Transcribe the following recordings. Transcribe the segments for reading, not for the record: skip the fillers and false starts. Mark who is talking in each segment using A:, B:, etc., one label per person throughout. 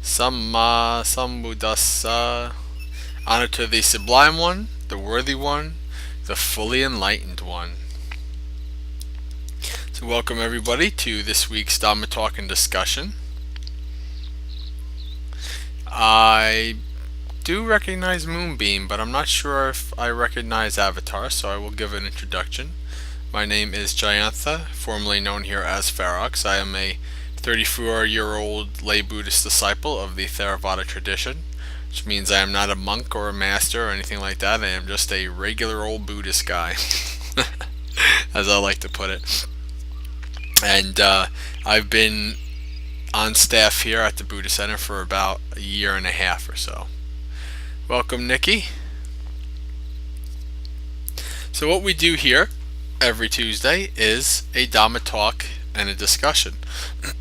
A: Samma Sambuddhassa. Honor to the Sublime One, the Worthy One, the Fully Enlightened One. So, welcome everybody to this week's Dhamma Talk and Discussion. I do recognize Moonbeam, but I'm not sure if I recognize Avatar, so I will give an introduction. My name is Jayantha, formerly known here as Ferox. I am a 34-year-old lay Buddhist disciple of the Theravada tradition, which means I am not a monk or a master or anything like that. I am just a regular old Buddhist guy, as I like to put it. And I've been on staff here at the Buddhist Center for about a year and a half or so. Welcome, Nikki. So what we do here every Tuesday is a Dhamma talk and a discussion.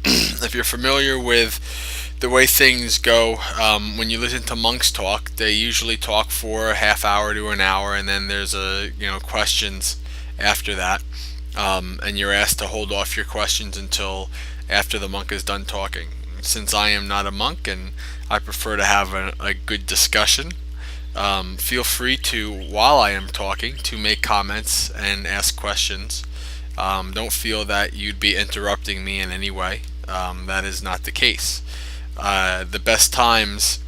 A: If you're familiar with the way things go, when you listen to monks talk, they usually talk for a half hour to an hour, and then there's questions after that, and you're asked to hold off your questions until after the monk is done talking. Since I am not a monk and I prefer to have a good discussion, feel free to, while I am talking, to make comments and ask questions. Don't feel that you'd be interrupting me in any way. That is not the case. The best times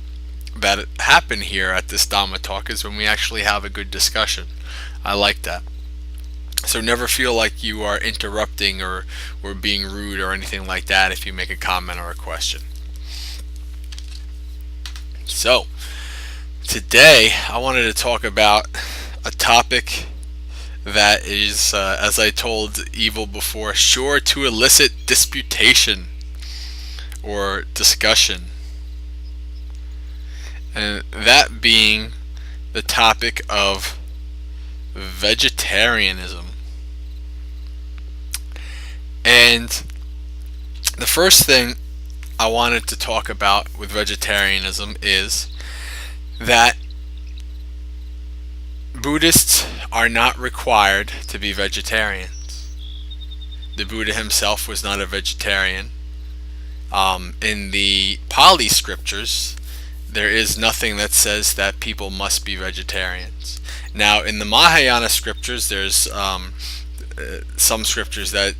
A: that happen here at this Dhamma talk is when we actually have a good discussion. I like that. So never feel like you are interrupting or being rude or anything like that if you make a comment or a question. So, today I wanted to talk about a topic that is, as I told Evil before, sure to elicit disputation or discussion. And that being the topic of vegetarianism. And the first thing I wanted to talk about with vegetarianism is that Buddhists are not required to be vegetarians. The Buddha himself was not a vegetarian. In the Pali scriptures, there is nothing that says that people must be vegetarians. Now, in the Mahayana scriptures, there's some scriptures that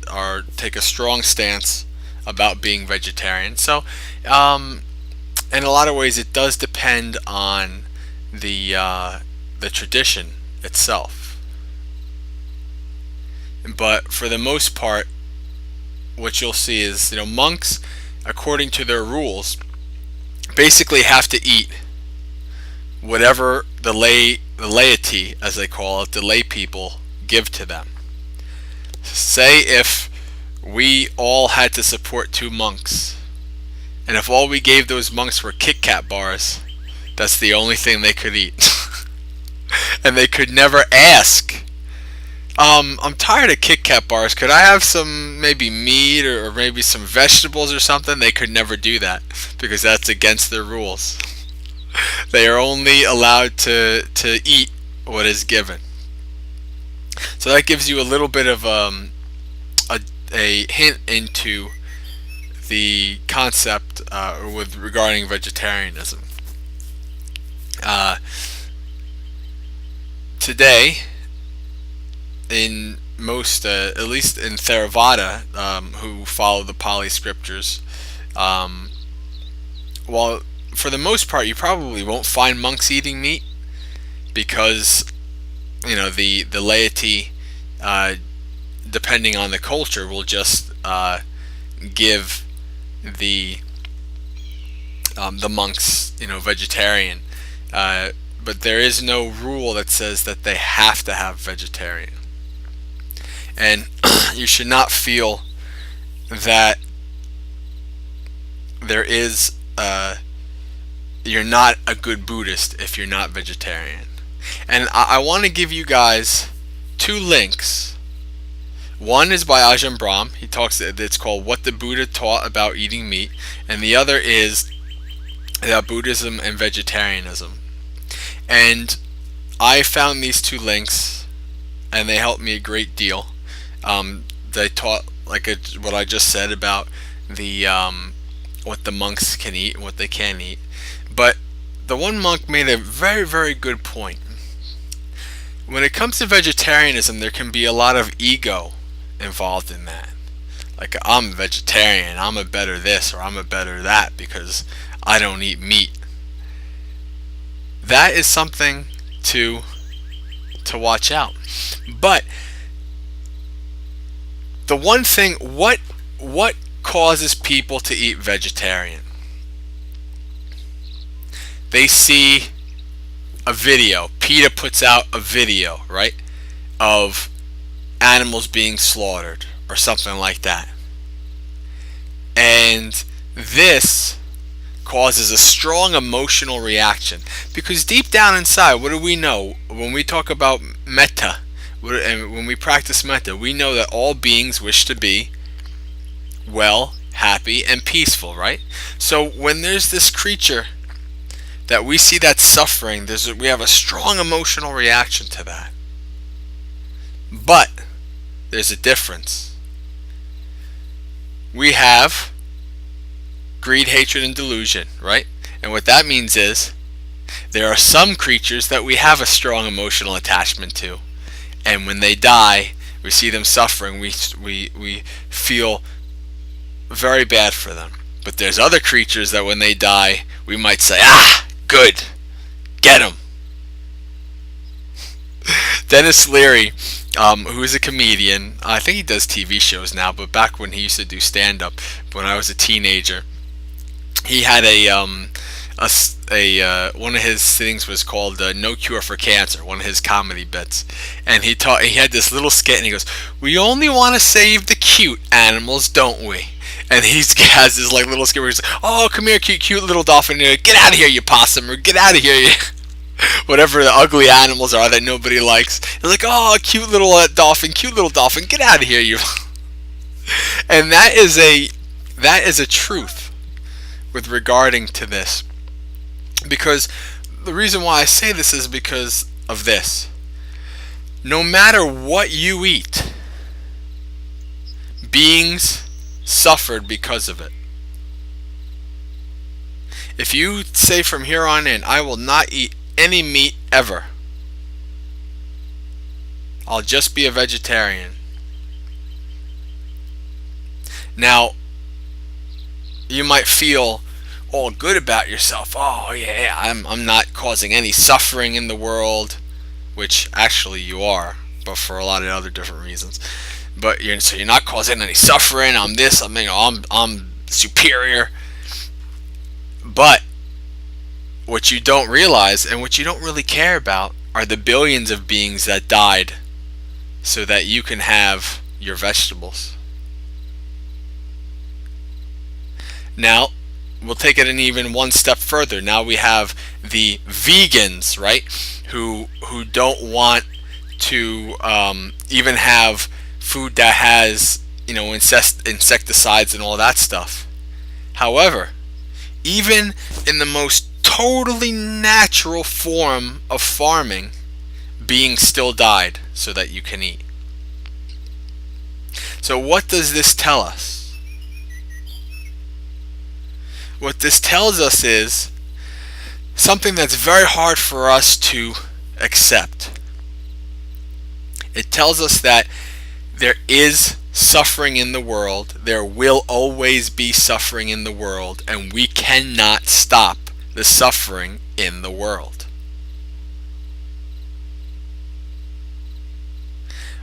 A: take a strong stance about being vegetarian. So, in a lot of ways, it does depend on the tradition itself. But for the most part, what you'll see is, monks, according to their rules, basically have to eat whatever the laity, as they call it, the lay people, give to them. Say if we all had to support 2 monks, and if all we gave those monks were Kit Kat bars, that's the only thing they could eat. And they could never ask, I'm tired of Kit Kat bars, could I have some maybe meat or maybe some vegetables or something? They could never do that, because that's against their rules. They are only allowed to eat what is given. So that gives you a little bit of a hint into the concept with regarding vegetarianism. Today, in most, at least in Theravada, who follow the Pali scriptures, while for the most part you probably won't find monks eating meat, because the laity, depending on the culture, will just give the monks vegetarian, but there is no rule that says that they have to have vegetarian. And you should not feel that there is you're not a good Buddhist if you're not vegetarian. And I want to give you guys 2 links. One is by Ajahn Brahm. He talks. It's called "What the Buddha Taught About Eating Meat," and the other is Buddhism and Vegetarianism. And I found these 2 links, and they helped me a great deal. They taught what I just said about the what the monks can eat and what they can't eat. But the one monk made a very, very good point. When it comes to vegetarianism, there can be a lot of ego involved in that. Like, I'm a vegetarian, I'm a better this or I'm a better that because I don't eat meat. That is something to watch out. But the one thing, what causes people to eat vegetarian? They see a video. PETA puts out a video, right, of animals being slaughtered or something like that. And this causes a strong emotional reaction because deep down inside, what do we know when we talk about metta and when we practice metta? We know that all beings wish to be well, happy, and peaceful, right? So when there's this creature that we see that's suffering, we have a strong emotional reaction to that. But there's a difference. We have greed, hatred, and delusion, right? And what that means is there are some creatures that we have a strong emotional attachment to, and when they die, we see them suffering, we feel very bad for them. But there's other creatures that when they die, we might say, good, get them. Dennis Leary, who is a comedian, I think he does TV shows now, but back when he used to do stand-up, when I was a teenager, he had one of his things was called "No Cure for Cancer," one of his comedy bits, and he had this little skit, and he goes, "We only want to save the cute animals, don't we?" And he has this like little skit where he's like, "Oh, come here, cute little dolphin! Get out of here, you possum! Or get out of here, you whatever the ugly animals are that nobody likes." He's like, "Oh, cute little dolphin! Get out of here, you!" And that is a truth with regarding to this, because the reason why I say this is because of this. No matter what you eat, beings suffered because of it. If you say from here on in, I will not eat any meat ever, I'll just be a vegetarian. Now, you might feel all good about yourself. Oh yeah, I'm not causing any suffering in the world, which actually you are, but for a lot of other different reasons. But you're not causing any suffering. I'm superior. But what you don't realize and what you don't really care about are the billions of beings that died so that you can have your vegetables. Now, we'll take it an even one step further. Now we have the vegans, right, who don't want to even have food that has, insecticides and all that stuff. However, even in the most totally natural form of farming, beings still died so that you can eat. So what does this tell us? What this tells us is something that's very hard for us to accept. It tells us that there is suffering in the world, there will always be suffering in the world, and we cannot stop the suffering in the world.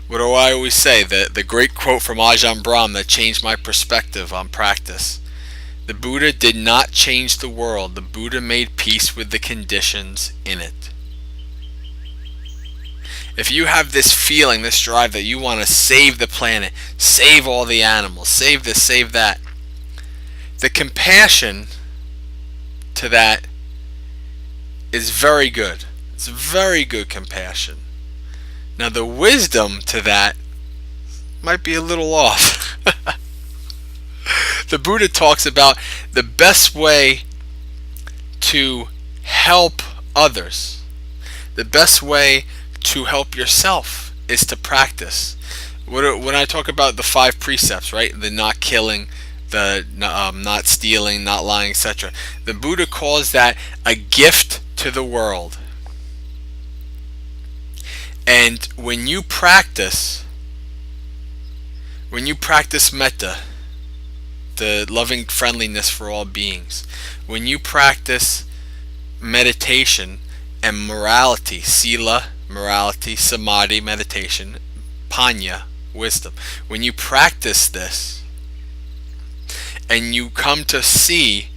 A: What do I always say? The great quote from Ajahn Brahm that changed my perspective on practice. The Buddha did not change the world. The Buddha made peace with the conditions in it. If you have this feeling, this drive that you want to save the planet, save all the animals, save this, save that, the compassion to that is very good. It's very good compassion. Now the wisdom to that might be a little off. The Buddha talks about the best way to help others, the best way to help yourself is to practice. When I talk about the 5 precepts, right? The not killing, the not stealing, not lying, etc. The Buddha calls that a gift to the world. And when you practice metta, the loving friendliness for all beings, when you practice meditation and morality, sila, morality, samadhi, meditation, panya, wisdom, when you practice this and you come to see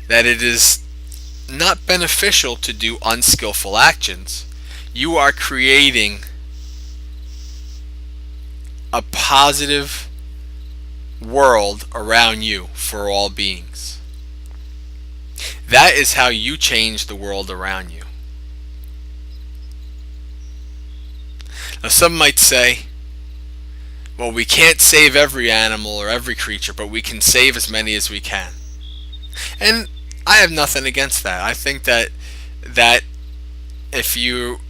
A: that it is not beneficial to do unskillful actions, you are creating a positive world around you for all beings. That is how you change the world around you. Now, some might say, well, we can't save every animal or every creature, but we can save as many as we can. And I have nothing against that. I think that if you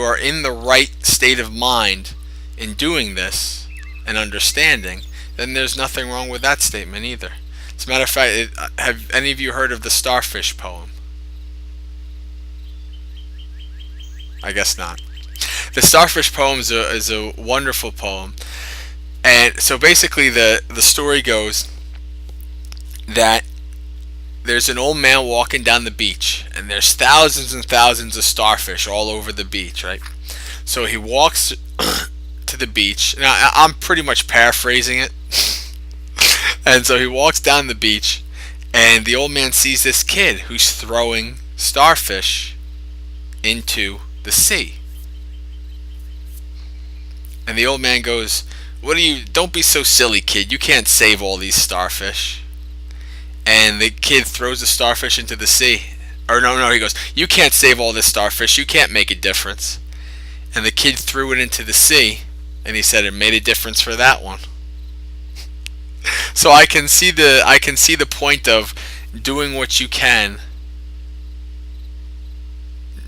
A: are in the right state of mind in doing this and understanding, then there's nothing wrong with that statement either. As a matter of fact, have any of you heard of the starfish poem? I guess not. The starfish poem is a wonderful poem. And so basically the story goes that there's an old man walking down the beach, and there's thousands and thousands of starfish all over the beach, right? So he walks to the beach. Now, I'm pretty much paraphrasing it. And so he walks down the beach, and the old man sees this kid who's throwing starfish into the sea. And the old man goes, don't be so silly, kid. You can't save all these starfish. And the kid throws the starfish into the sea. Or no, he goes, you can't save all this starfish. You can't make a difference. And the kid threw it into the sea, and he said it made a difference for that one. So I can see the point of doing what you can,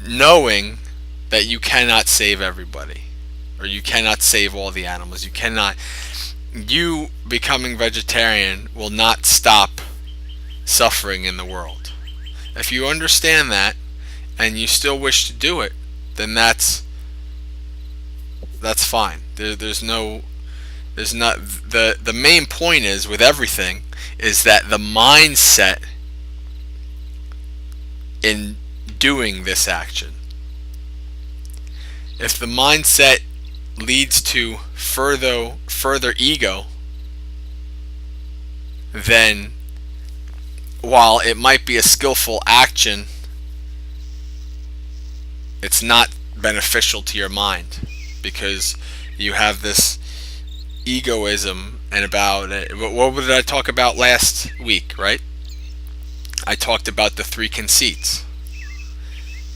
A: knowing that you cannot save everybody, or you cannot save all the animals. You becoming vegetarian will not stop suffering in the world. If you understand that and you still wish to do it, then that's fine. There's not the main point is with everything is that the mindset in doing this action. If the mindset leads to further ego, then while it might be a skillful action, it's not beneficial to your mind, because you have this egoism. And about it, what did I talk about last week, right? I talked about the three conceits.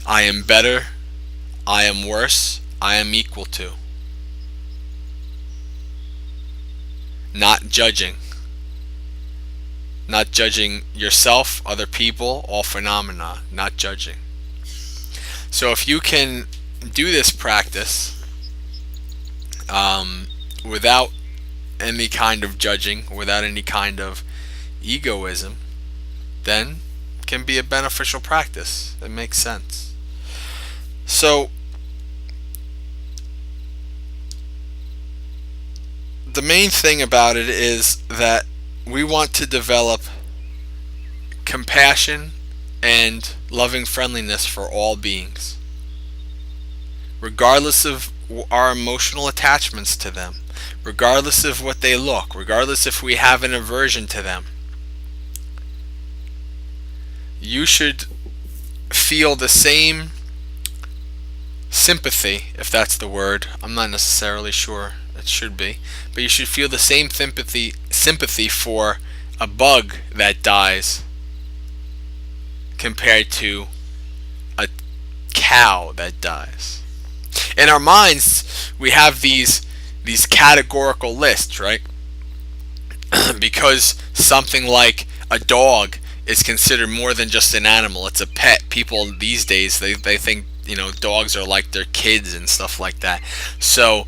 A: I am better, I am worse, I am equal to. Not judging yourself, other people, all phenomena, not judging. So if you can do this practice without any kind of judging, without any kind of egoism, then it can be a beneficial practice. It makes sense. So the main thing about it is that we want to develop compassion and loving friendliness for all beings, regardless of our emotional attachments to them, regardless of what they look, regardless if we have an aversion to them. You should feel the same sympathy, if that's the word. I'm not necessarily sure it should be, but you should feel the same sympathy for a bug that dies compared to a cow that dies. In our minds, we have these categorical lists, right? Because something like a dog is considered more than just an animal. It's a pet. People these days, they think, dogs are like their kids and stuff like that. So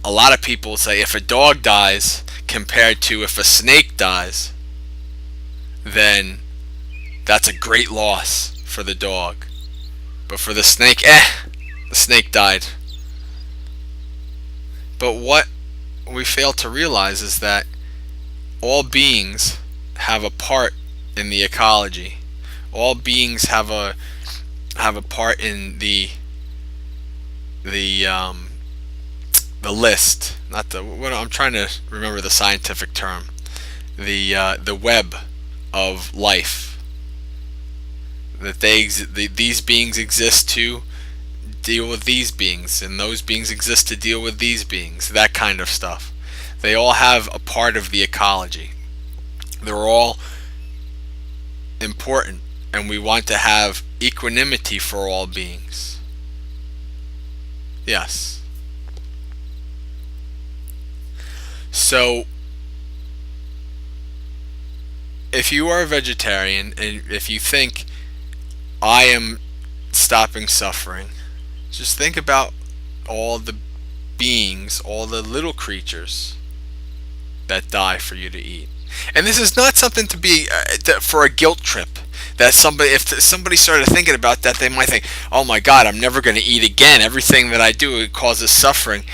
A: a lot of people say if a dog dies, compared to if a snake dies, then that's a great loss for the dog. But for the snake, the snake died. But what we fail to realize is that all beings have a part in the ecology. All beings have a part in the list. Not the what I'm trying to remember the scientific term. The web of life. That these beings exist to deal with these beings, and those beings exist to deal with these beings. That kind of stuff. They all have a part of the ecology. They're all important, and we want to have equanimity for all beings. Yes. So, if you are a vegetarian, and if you think, I am stopping suffering, just think about all the beings, all the little creatures that die for you to eat. And this is not something to be for a guilt trip. That if somebody started thinking about that, they might think, "Oh my God, I'm never going to eat again. Everything that I do, it causes suffering."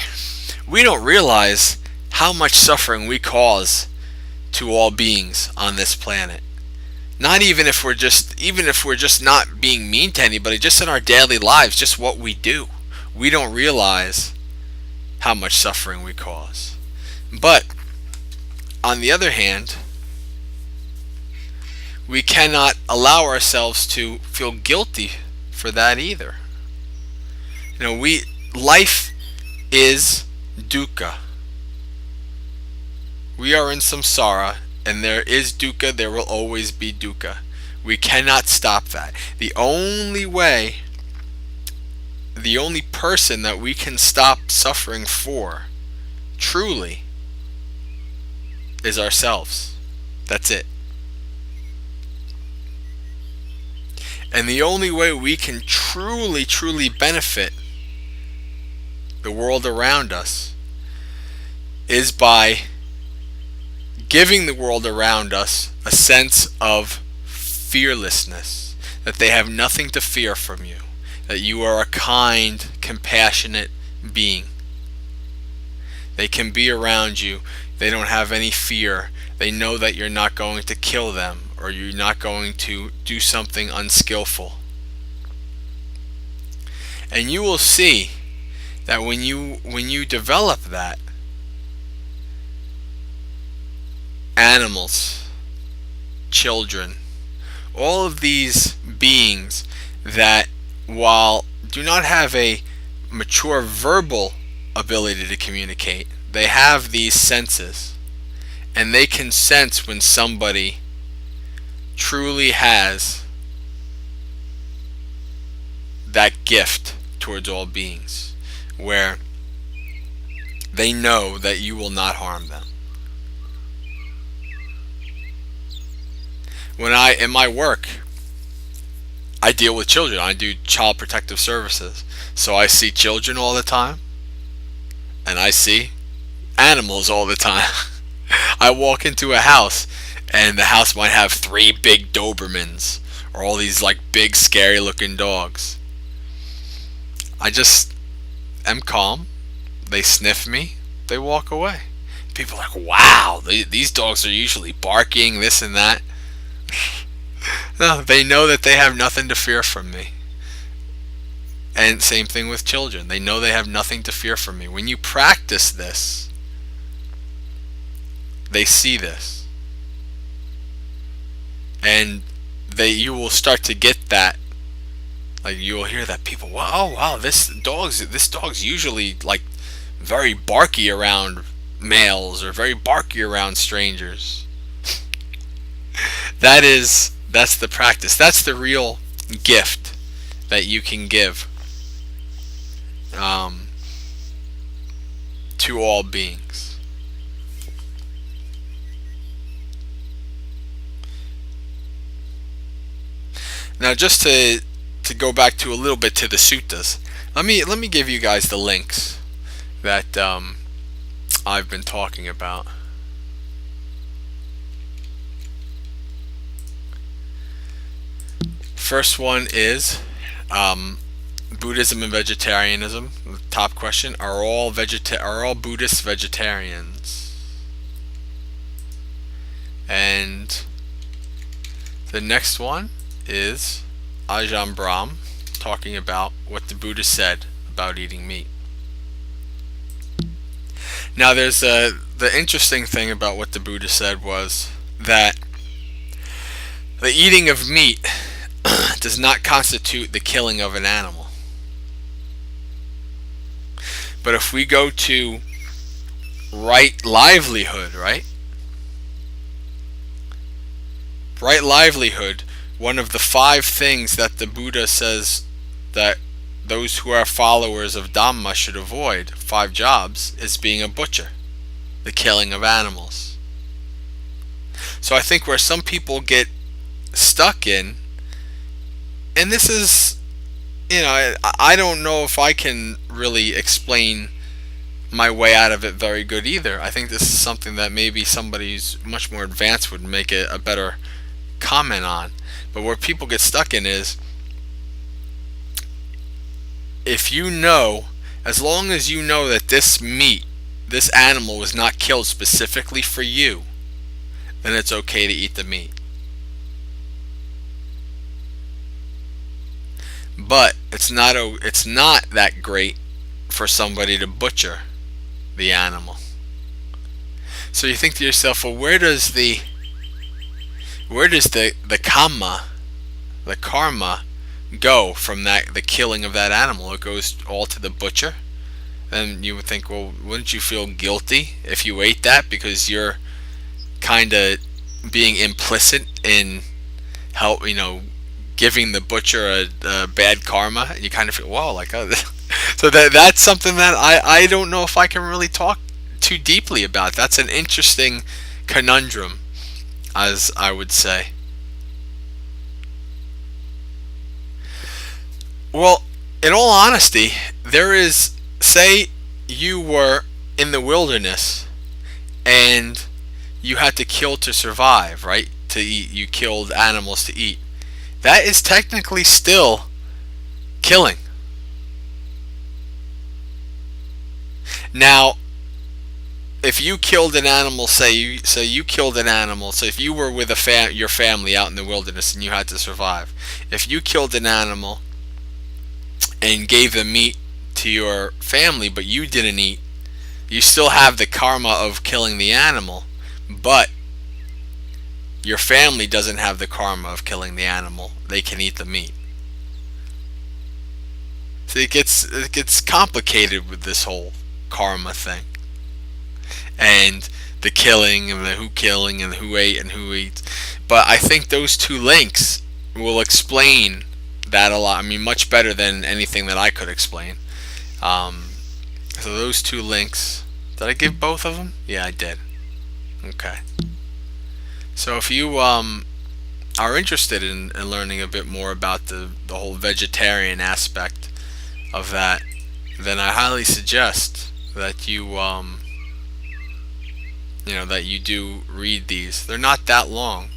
A: We don't realize how much suffering we cause to all beings on this planet. Not even if we're just not being mean to anybody, just in our daily lives, just what we do. We don't realize how much suffering we cause. But on the other hand, we cannot allow ourselves to feel guilty for that either. Life is dukkha. We are in samsara, and there is dukkha, there will always be dukkha. We cannot stop that. The only person that we can stop suffering for, truly, is ourselves. That's it. And the only way we can truly, truly benefit the world around us is by giving the world around us a sense of fearlessness, that they have nothing to fear from you, that you are a kind, compassionate being. They can be around you. They don't have any fear. They know that you're not going to kill them, or you're not going to do something unskillful. And you will see that when you develop that, animals, children, all of these beings that, while do not have a mature verbal ability to communicate, they have these senses, and they can sense when somebody truly has that gift towards all beings, where they know that you will not harm them. In my work, I deal with children. I do child protective services. So I see children all the time, and I see animals all the time. I walk into a house, and the house might have 3 big Dobermans, or all these big scary looking dogs. I just am calm. They sniff me. They walk away. People are like, wow, these dogs are usually barking, this and that. No, they know that they have nothing to fear from me. And same thing with children. They know they have nothing to fear from me. When you practice this, they see this. And you will start to get that. You will hear that people, wow, this dog's usually very barky around males, or very barky around strangers. That's the practice. That's the real gift that you can give to all beings. Now, just to go back to a little bit to the suttas, let me give you guys the links that I've been talking about. First one is Buddhism and vegetarianism. The top question: Are all Buddhists vegetarians? And the next one is Ajahn Brahm talking about what the Buddha said about eating meat. Now, the interesting thing about what the Buddha said was that the eating of meat does not constitute the killing of an animal. But if we go to right livelihood, right? Right livelihood, one of the 5 things that the Buddha says that those who are followers of Dhamma should avoid, 5 jobs, is being a butcher, the killing of animals. So I think where some people get stuck in, and this is, I don't know if I can really explain my way out of it very good either. I think this is something that maybe somebody who's much more advanced would make a better comment on. But where people get stuck in is, if you know, as long as you know that this meat, this animal was not killed specifically for you, then it's okay to eat the meat. But it's not that great for somebody to butcher the animal. So you think to yourself, well, where does the karma go from the killing of that animal? It goes all to the butcher. And you would think, well, wouldn't you feel guilty if you ate that, because you're kind of being implicit in giving the butcher a bad karma? You kind of feel, well, like, so that's something that I don't know if I can really talk too deeply about. That's an interesting conundrum, as I would say. Well, in all honesty, there is, say you were in the wilderness and you had to kill to survive, right? To eat, you killed animals to eat. That is technically still killing. Now, if you killed an animal, so you killed an animal, so if you were with your family out in the wilderness and you had to survive, if you killed an animal and gave the meat to your family but you didn't eat, you still have the karma of killing the animal, but your family doesn't have the karma of killing the animal. They can eat the meat. So it gets complicated with this whole karma thing, and the killing and the who killing and who ate and who eats. But I think those 2 links will explain that a lot. I mean, much better than anything that I could explain. So those 2 links. Did I give both of them? Yeah, I did. Okay. So if you are interested in learning a bit more about the whole vegetarian aspect of that, then I highly suggest that you that you do read these. They're not that long.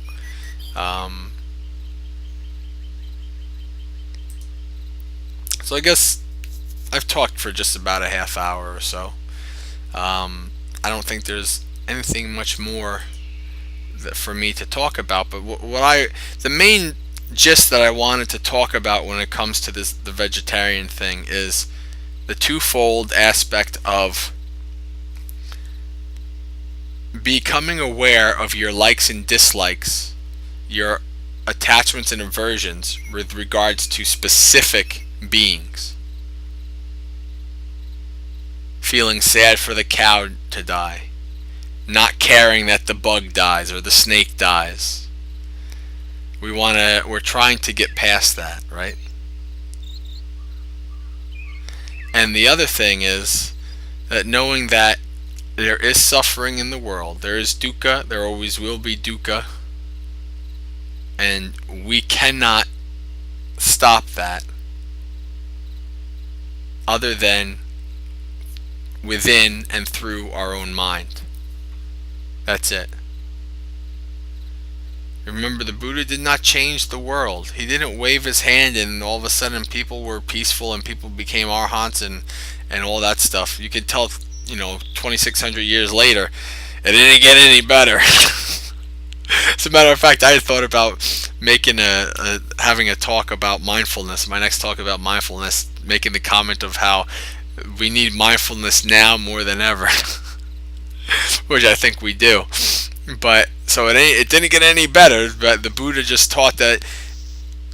A: So I guess I've talked for just about a half hour or so. I don't think there's anything much more for me to talk about. But the main gist that I wanted to talk about when it comes to the vegetarian thing is the twofold aspect of becoming aware of your likes and dislikes, your attachments and aversions with regards to specific beings. Feeling sad for the cow to die, not caring that the bug dies or the snake dies. We're trying to get past that, right? And the other thing is that knowing that there is suffering in the world, there is dukkha, there always will be dukkha, and we cannot stop that other than within and through our own mind. That's it. Remember, the Buddha did not change the world. He didn't wave his hand and all of a sudden people were peaceful and people became arhants and all that stuff. You could tell, 2,600 years later, it didn't get any better. As a matter of fact, I had thought about making having a talk about mindfulness. My next talk about mindfulness, making the comment of how we need mindfulness now more than ever, which I think we do. But so it didn't get any better. But the Buddha just taught that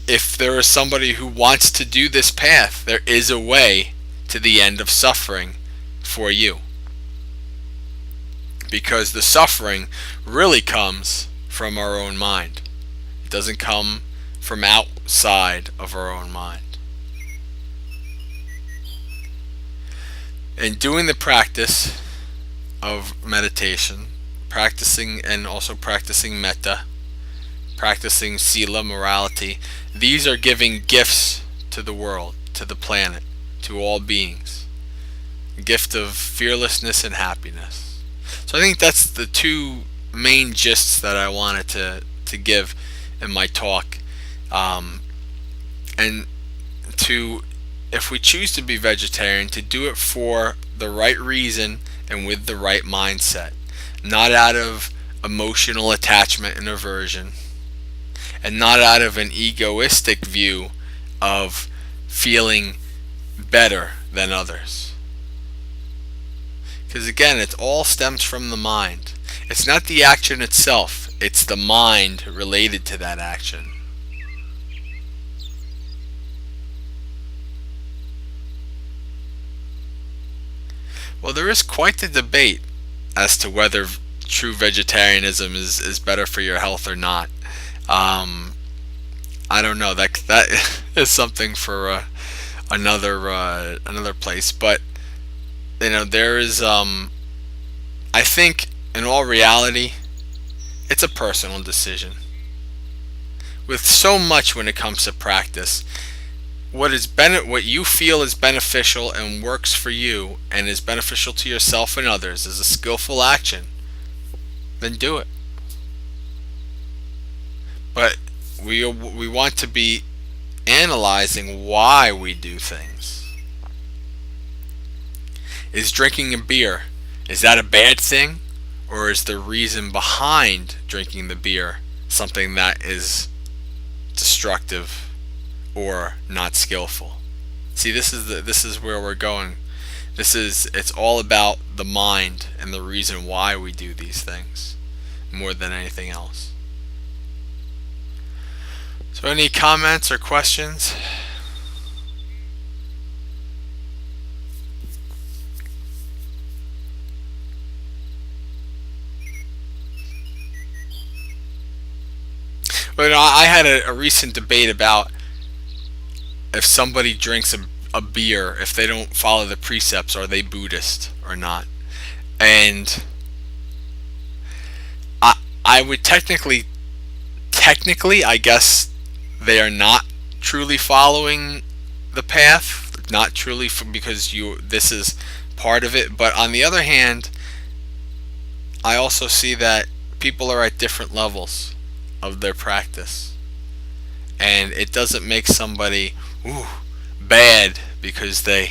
A: if there is somebody who wants to do this path, there is a way to the end of suffering for you. Because the suffering really comes from our own mind. It doesn't come from outside of our own mind. And doing the practice of meditation, practicing metta, practicing sila, morality, these are giving gifts to the world, to the planet, to all beings. A gift of fearlessness and happiness. So I think that's the two main gists that I wanted to give in my talk. And if we choose to be vegetarian, to do it for the right reason and with the right mindset. Not out of emotional attachment and aversion, and not out of an egoistic view of feeling better than others. Because again, it all stems from the mind. It's not the action itself, it's the mind related to that action. Well, there is quite the debate as to whether true vegetarianism is better for your health or not. I don't know. That is something for another place. But there is. I think in all reality, it's a personal decision. With so much when it comes to practice, what you feel is beneficial and works for you and is beneficial to yourself and others is a skillful action, then do it. But we want to be analyzing why we do things. Is drinking a beer, is that a bad thing? Or is the reason behind drinking the beer something that is destructive or not skillful? See, this is where we're going. It's all about the mind and the reason why we do these things more than anything else. So any comments or questions? But I had a recent debate about if somebody drinks a beer, if they don't follow the precepts, are they Buddhist or not? And I would technically, I guess they are not truly following the path, not truly because this is part of it. But on the other hand, I also see that people are at different levels of their practice, and it doesn't make somebody bad because they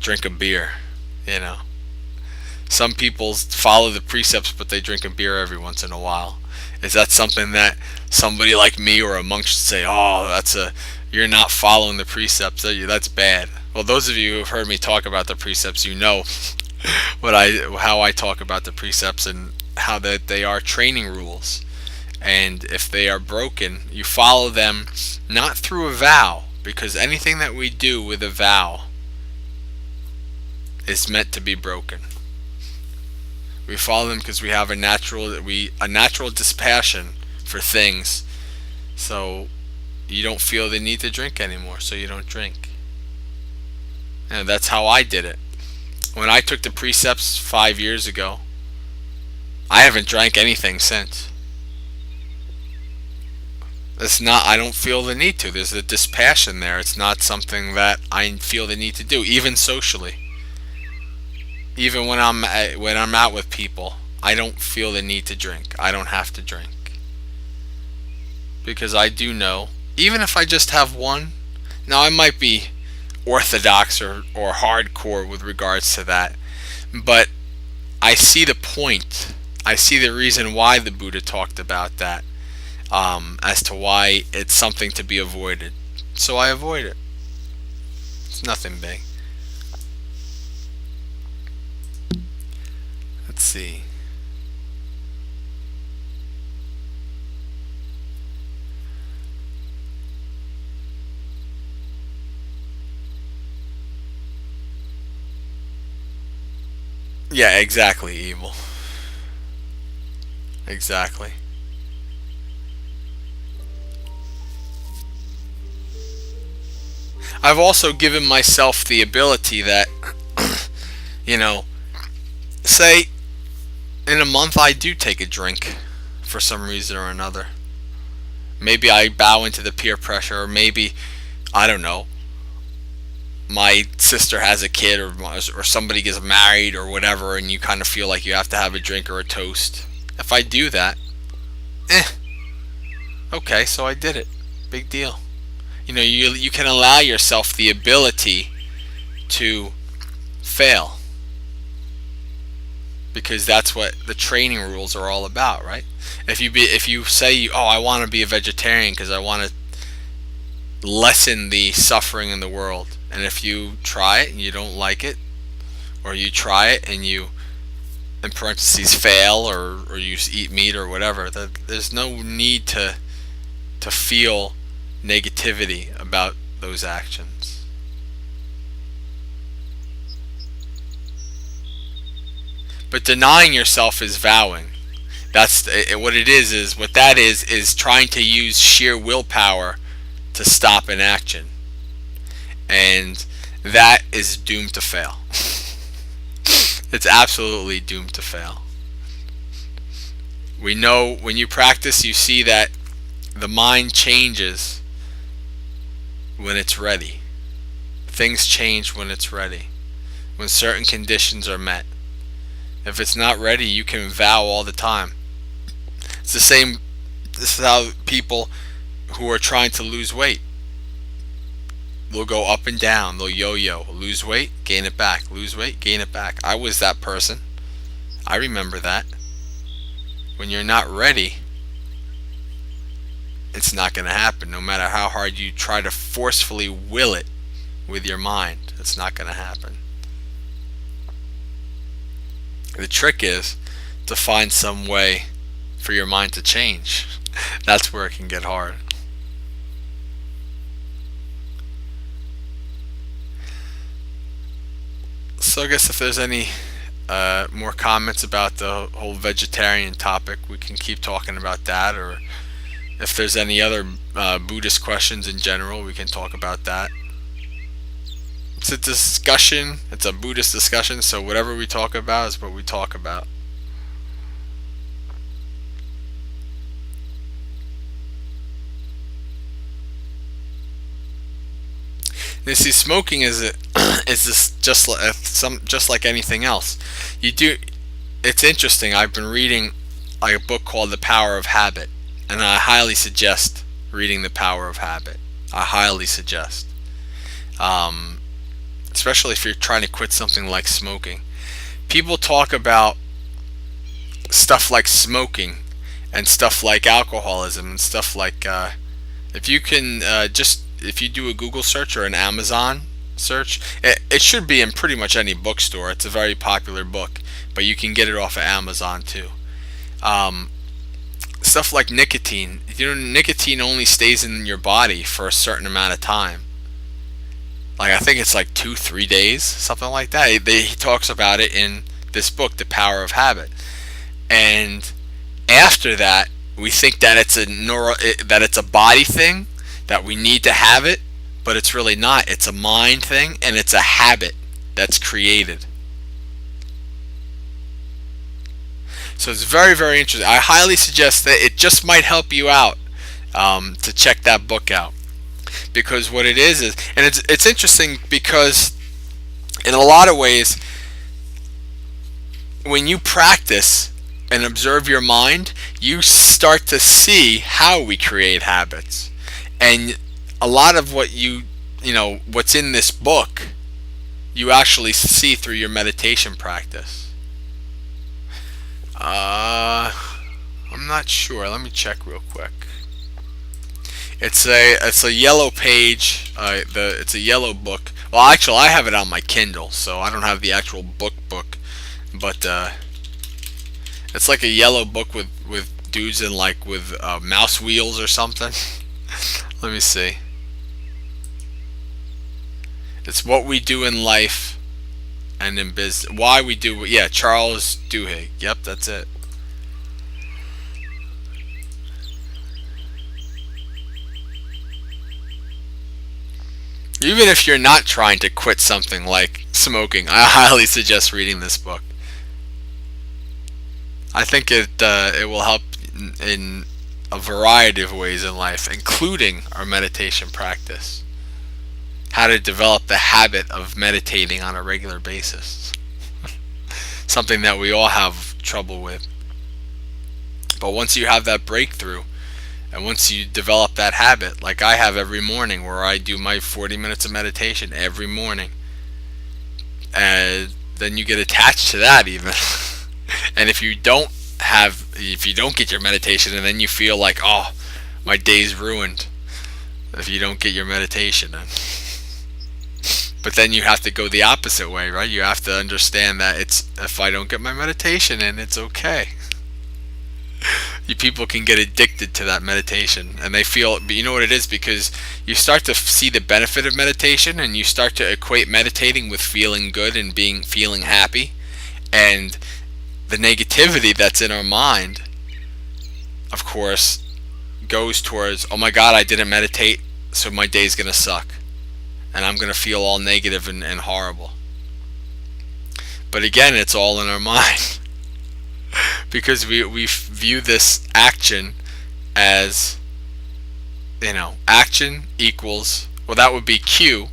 A: drink a beer. Some people follow the precepts, but they drink a beer every once in a while. Is that something that somebody like me or a monk should say, you're not following the precepts, that's bad? Well, those of you who have heard me talk about the precepts, how I talk about the precepts and how that they are training rules. And if they are broken, you follow them not through a vow, because anything that we do with a vow is meant to be broken. We follow them because we have a natural dispassion for things. So you don't feel the need to drink anymore, so you don't drink. And that's how I did it. When I took the precepts 5 years ago, I haven't drank anything since. I don't feel the need to. There's a dispassion there. It's not something that I feel the need to do, even socially. Even when I'm out with people, I don't feel the need to drink. I don't have to drink. because I do know, even if I just have one, now I might be orthodox or hardcore with regards to that, but I see the point. I see the reason why the Buddha talked about that, as to why it's something to be avoided. So I avoid it. It's nothing big. Let's see. Yeah, exactly, evil. Exactly. I've also given myself the ability that, you know, say in a month I do take a drink for some reason or another. Maybe I bow into the peer pressure, or maybe, I don't know, my sister has a kid, or somebody gets married or whatever, and you kind of feel like you have to have a drink or a toast. If I do that, eh, okay, so I did it. Big deal. You can allow yourself the ability to fail, because that's what the training rules are all about, right? If you say, oh, I want to be a vegetarian because I want to lessen the suffering in the world, and if you try it and you don't like it, or you try it and you, in parentheses, fail, or you eat meat or whatever, there's no need to feel negativity about those actions. But denying yourself is vowing. That's what it is. Is what that is trying to use sheer willpower to stop an action, and that is doomed to fail. It's absolutely doomed to fail. We know when you practice, you see that the mind changes when it's ready. Things change when it's ready, when certain conditions are met. If it's not ready, you can vow all the time. It's the same. This is how people who are trying to lose weight, they'll go up and down. They'll yo-yo. Lose weight, gain it back. Lose weight, gain it back. I was that person. I remember that. When you're not ready, it's not going to happen. No matter how hard you try to forcefully will it with your mind, it's not going to happen. The trick is to find some way for your mind to change. That's where it can get hard. So I guess if there's any more comments about the whole vegetarian topic, we can keep talking about that, or if there's any other Buddhist questions in general, we can talk about that. It's a discussion. It's a Buddhist discussion, so whatever we talk about is what we talk about. You see, smoking is this just like anything else. You do. It's interesting. I've been reading a book called The Power of Habit, and I highly suggest reading The Power of Habit. I highly suggest. Especially if you're trying to quit something like smoking. People talk about stuff like smoking and stuff like alcoholism and stuff like, if you can if you do a Google search or an Amazon search, it should be in pretty much any bookstore. It's a very popular book, but you can get it off of Amazon too. Stuff like nicotine. Nicotine only stays in your body for a certain amount of time. Like, I think it's like 2-3 days, something like that. He talks about it in this book, The Power of Habit. And after that, we think that it's a body thing, that we need to have it, but it's really not. It's a mind thing, and it's a habit that's created. So it's very, very interesting. I highly suggest that it just might help you out to check that book out. Because what it is, and it's interesting because in a lot of ways, when you practice, and observe your mind, you start to see how we create habits. And a lot of what's in this book, you actually see through your meditation practice. I'm not sure. Let me check real quick. It's a yellow page. It's a yellow book. Well, actually, I have it on my Kindle, so I don't have the actual book, but it's like a yellow book with dudes in like with mouse wheels or something. Let me see. It's what we do in life and in business. Why we do. Yeah, Charles Duhigg. Yep, that's it. Even if you're not trying to quit something like smoking, I highly suggest reading this book. I think it will help in a variety of ways in life, including our meditation practice. How to develop the habit of meditating on a regular basis. Something that we all have trouble with. But once you have that breakthrough, and once you develop that habit, like I have every morning where I do my 40 minutes of meditation every morning, and then you get attached to that even. And if you don't get your meditation, and then you feel like, oh, my day's ruined if you don't get your meditation in. But then you have to go the opposite way, right? You have to understand that if I don't get my meditation in, it's okay. You people can get addicted to that meditation, and they feel, you know what it is, because you start to see the benefit of meditation, and you start to equate meditating with feeling good and feeling happy, and the negativity that's in our mind, of course, goes towards, oh my God, I didn't meditate, so my day's gonna suck, and I'm gonna feel all negative and horrible. But again, it's all in our mind. Because we view this action as, action equals, well, that would be cue,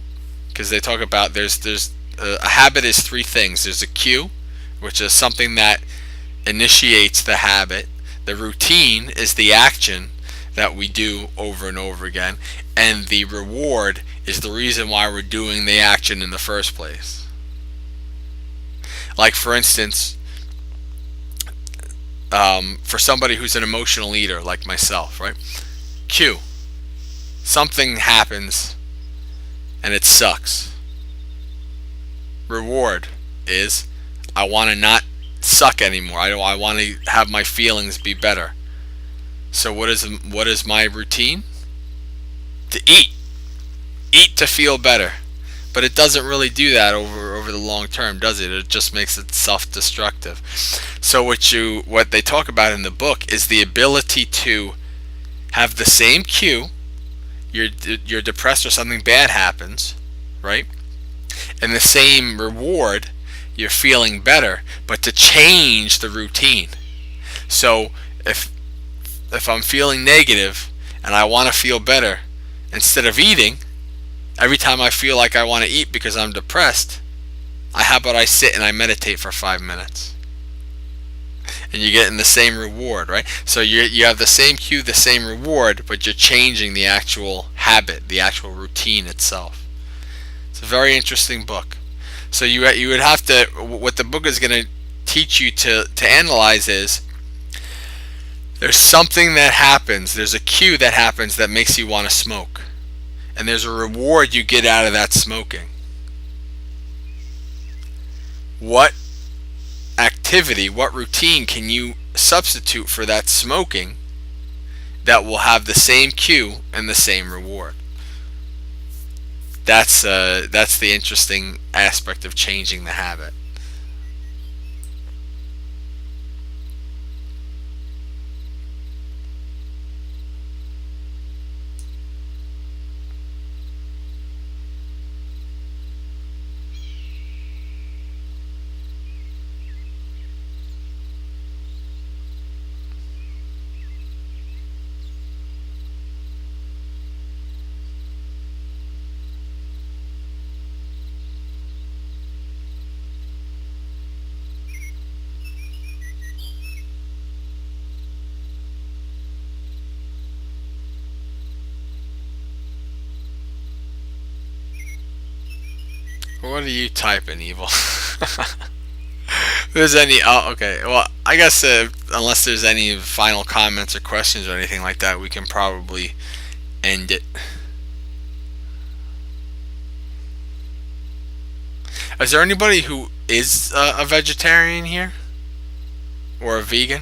A: because they talk about there's a habit is three things. There's a cue, which is something that initiates the habit. The routine is the action that we do over and over again, and the reward is the reason why we're doing the action in the first place. Like, for instance, for somebody who's an emotional eater like myself, right? Cue. Something happens and it sucks. Reward is, I want to not suck anymore. I want to have my feelings be better. So what is my routine? To eat. Eat to feel better. But it doesn't really do that over the long term, does it? It just makes it self-destructive. So what they talk about in the book is the ability to have the same cue. You're depressed or something bad happens, right? And the same reward, you're feeling better, but to change the routine. So if I'm feeling negative and I want to feel better, instead of eating, every time I feel like I want to eat because I'm depressed, how about I sit and I meditate for 5 minutes? And you're getting the same reward, right? So you have the same cue, the same reward, but you're changing the actual habit, the actual routine itself. It's a very interesting book. So you would have to, what the book is going to teach you to analyze is, there's something that happens, there's a cue that happens that makes you want to smoke. And there's a reward you get out of that smoking. What activity, what routine can you substitute for that smoking that will have the same cue and the same reward? That's the interesting aspect of changing the habit. What are you typing, Evil? If there's any. Oh, okay. Well, I guess unless there's any final comments or questions or anything like that, we can probably end it. Is there anybody who is a vegetarian here or a vegan?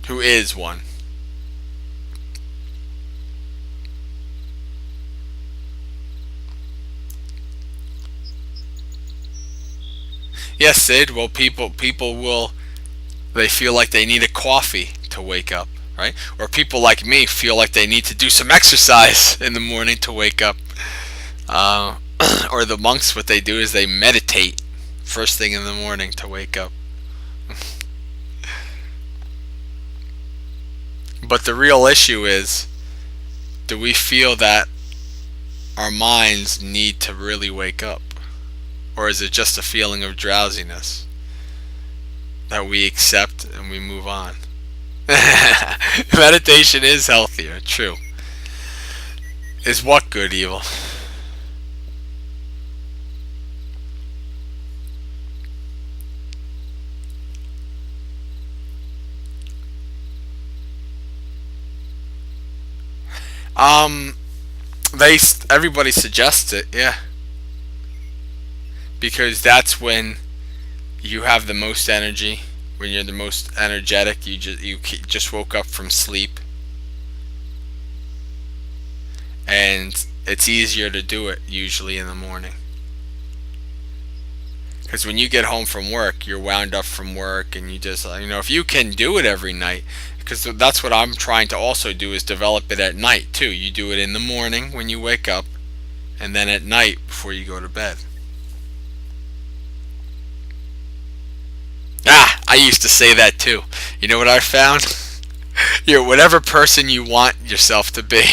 A: Who is one? Yes, Sid. Well, people will. They feel like they need a coffee to wake up, right? Or people like me feel like they need to do some exercise in the morning to wake up. Uh, or the monks, what they do is they meditate first thing in the morning to wake up. But the real issue is, do we feel that our minds need to really wake up? Or is it just a feeling of drowsiness that we accept and we move on? Meditation is healthier, true. Is what good, Evil? Um, everybody suggests it, yeah, because that's when you have the most energy, when you're the most energetic. You just woke up from sleep, and it's easier to do it usually in the morning. Because when you get home from work, you're wound up from work, and if you can do it every night, because that's what I'm trying to also do is develop it at night too. You do it in the morning when you wake up, and then at night before you go to bed. Ah, I used to say that too. You know what I found? You're whatever person you want yourself to be.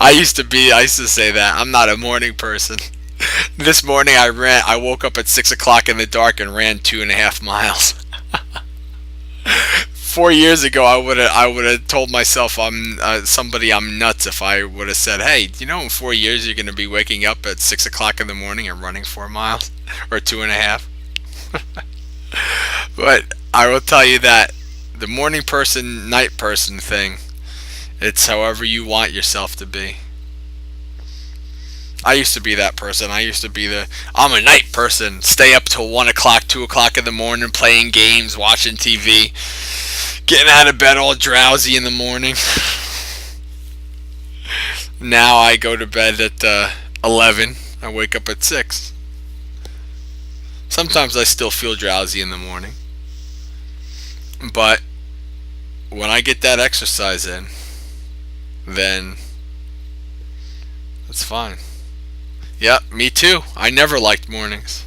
A: I used to say that. I'm not a morning person. This morning I woke up at 6 o'clock in the dark and ran 2.5 miles. 4 years ago, I would have told myself I'm nuts if I would have said, hey, in 4 years you're going to be waking up at 6 o'clock in the morning and running 4 miles or 2.5. But I will tell you that the morning person, night person thing, it's however you want yourself to be. I used to be that person. I used to be I'm a night person. Stay up till 1 o'clock, 2 o'clock in the morning, playing games, watching TV, getting out of bed all drowsy in the morning. Now I go to bed at 11. I wake up at 6. Sometimes I still feel drowsy in the morning. But when I get that exercise in, then it's fine. Yep, me too. I never liked mornings.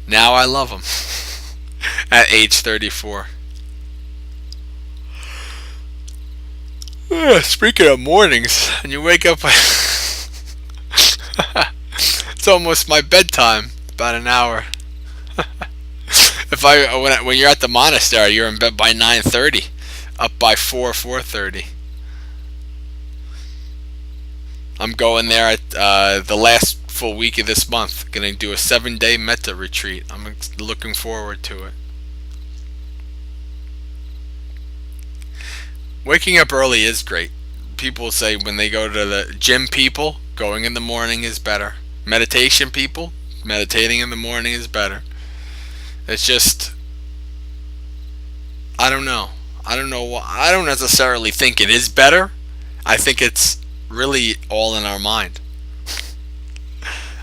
A: Now I love them. At age 34. Speaking of mornings, and you wake up, it's almost my bedtime. About an hour. When you're at the monastery, you're in bed by 9:30, up by 4:30. I'm going there at the last full week of this month. Going to do a 7-day metta retreat. I'm looking forward to it. Waking up early is great. People say when they go to the gym, people going in the morning is better. Meditation people, meditating in the morning is better. It's just, I don't know. I don't know. I don't necessarily think it is better. I think it's really all in our mind.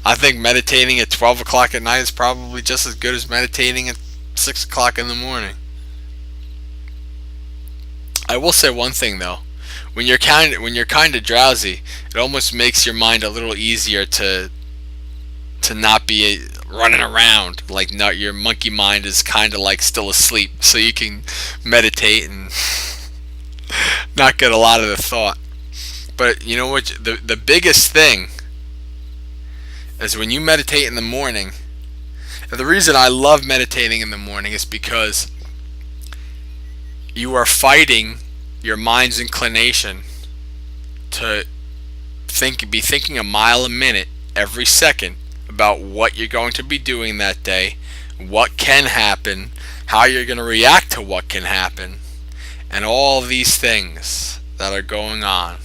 A: I think meditating at 12 o'clock at night is probably just as good as meditating at 6 o'clock in the morning. I will say one thing though. When you're kind of drowsy, it almost makes your mind a little easier to not be running around. Like, not, your monkey mind is kind of like still asleep, so you can meditate and not get a lot of the thought. But you know what? The biggest thing is when you meditate in the morning. The reason I love meditating in the morning is because you are fighting your mind's inclination to be thinking a mile a minute every second about what you're going to be doing that day, what can happen, how you're going to react to what can happen, and all these things that are going on.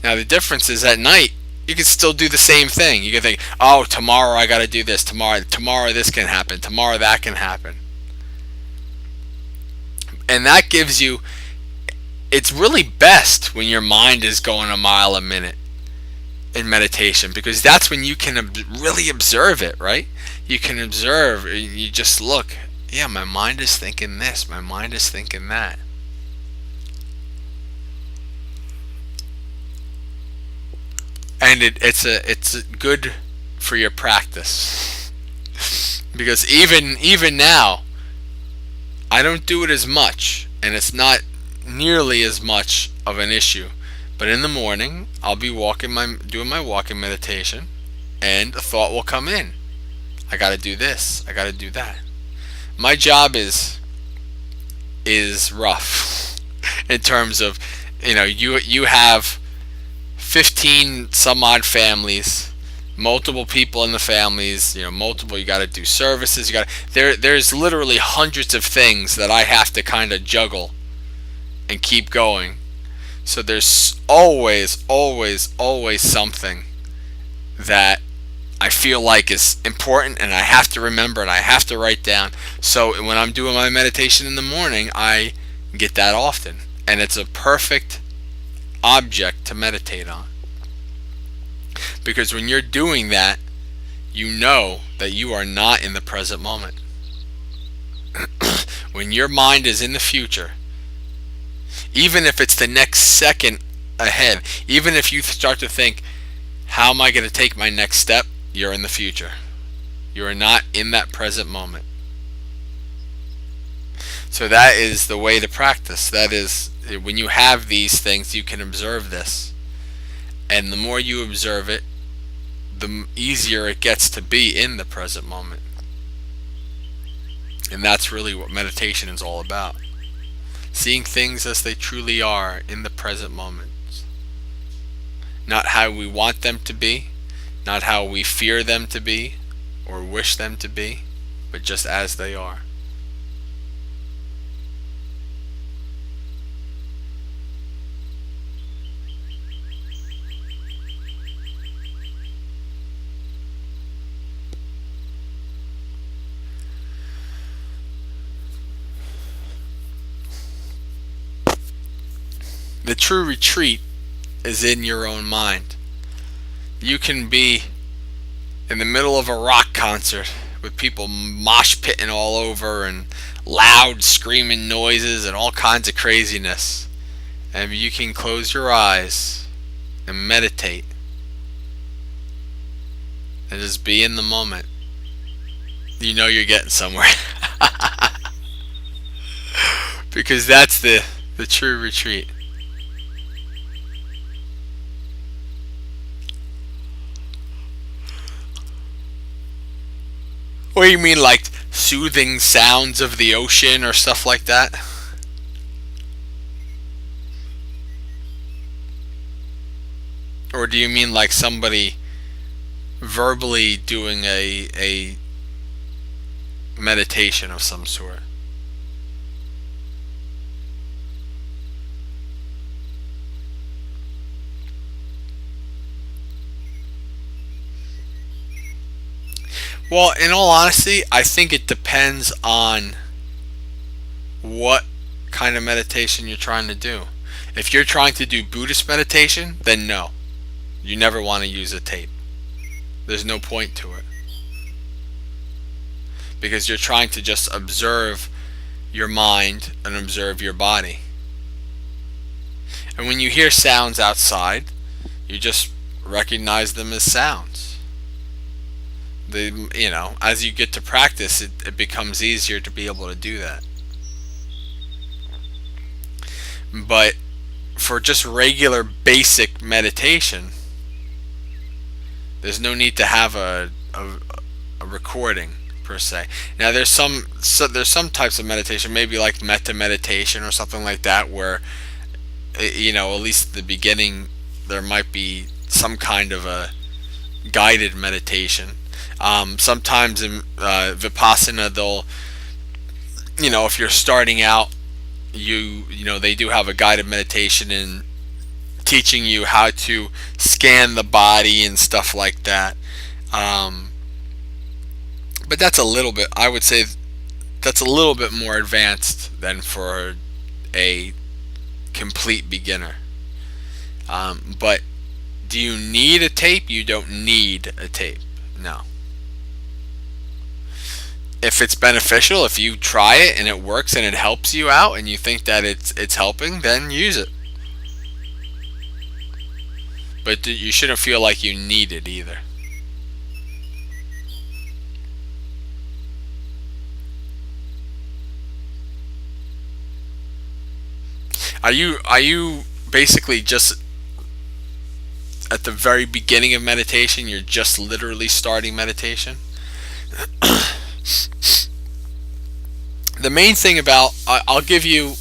A: Now the difference is at night you can still do the same thing. You can think, oh, tomorrow I got to do this, tomorrow this can happen, tomorrow that can happen. And that gives you, it's really best when your mind is going a mile a minute in meditation, because that's when you can really observe it, right? You can observe, you just look, yeah, my mind is thinking this, my mind is thinking that. And it's good for your practice, because even now I don't do it as much, and it's not nearly as much of an issue. But in the morning, I'll be doing my walking meditation, and a thought will come in. I got to do this. I got to do that. My job is rough in terms of, you have 15 some odd families, multiple people in the families, multiple, you got to do services, there's literally hundreds of things that I have to kind of juggle and keep going. So there's always something that I feel like is important, and I have to remember, and I have to write down. So when I'm doing my meditation in the morning, I get that often, and it's a perfect object to meditate on. Because when you're doing that, you know that you are not in the present moment. When your mind is in the future, even if it's the next second ahead, even if you start to think, how am I going to take my next step? You're in the future. You are not in that present moment. So that is the way to practice. That is, when you have these things, you can observe this. And the more you observe it, the easier it gets to be in the present moment. And that's really what meditation is all about. Seeing things as they truly are in the present moment. Not how we want them to be, not how we fear them to be or wish them to be, but just as they are. The true retreat is in your own mind. You can be in the middle of a rock concert with people mosh pitting all over and loud screaming noises and all kinds of craziness, and you can close your eyes and meditate and just be in the moment. You know you're getting somewhere. Because that's the true retreat. Or you mean like soothing sounds of the ocean or stuff like that? Or do you mean like somebody verbally doing a meditation of some sort? Well, in all honesty, I think it depends on what kind of meditation you're trying to do. If you're trying to do Buddhist meditation, then no. You never want to use a tape. There's no point to it. Because you're trying to just observe your mind and observe your body. And when you hear sounds outside, you just recognize them as sounds. As you get to practice, it becomes easier to be able to do that. But for just regular basic meditation, there's no need to have a recording per se. Now there's some types of meditation, maybe like metta meditation or something like that, where at least at the beginning there might be some kind of a guided meditation. Sometimes in vipassana, they'll if you're starting out, they do have a guided meditation in teaching you how to scan the body and stuff like that. But that's a little bit, I would say, that's a little bit more advanced than for a complete beginner. But do you need a tape? You don't need a tape. No. If it's beneficial, if you try it and it works and it helps you out and you think that it's helping, then use it. But you shouldn't feel like you need it either. Are you basically just at the very beginning of meditation? You're just literally starting meditation? The main thing about, I'll give you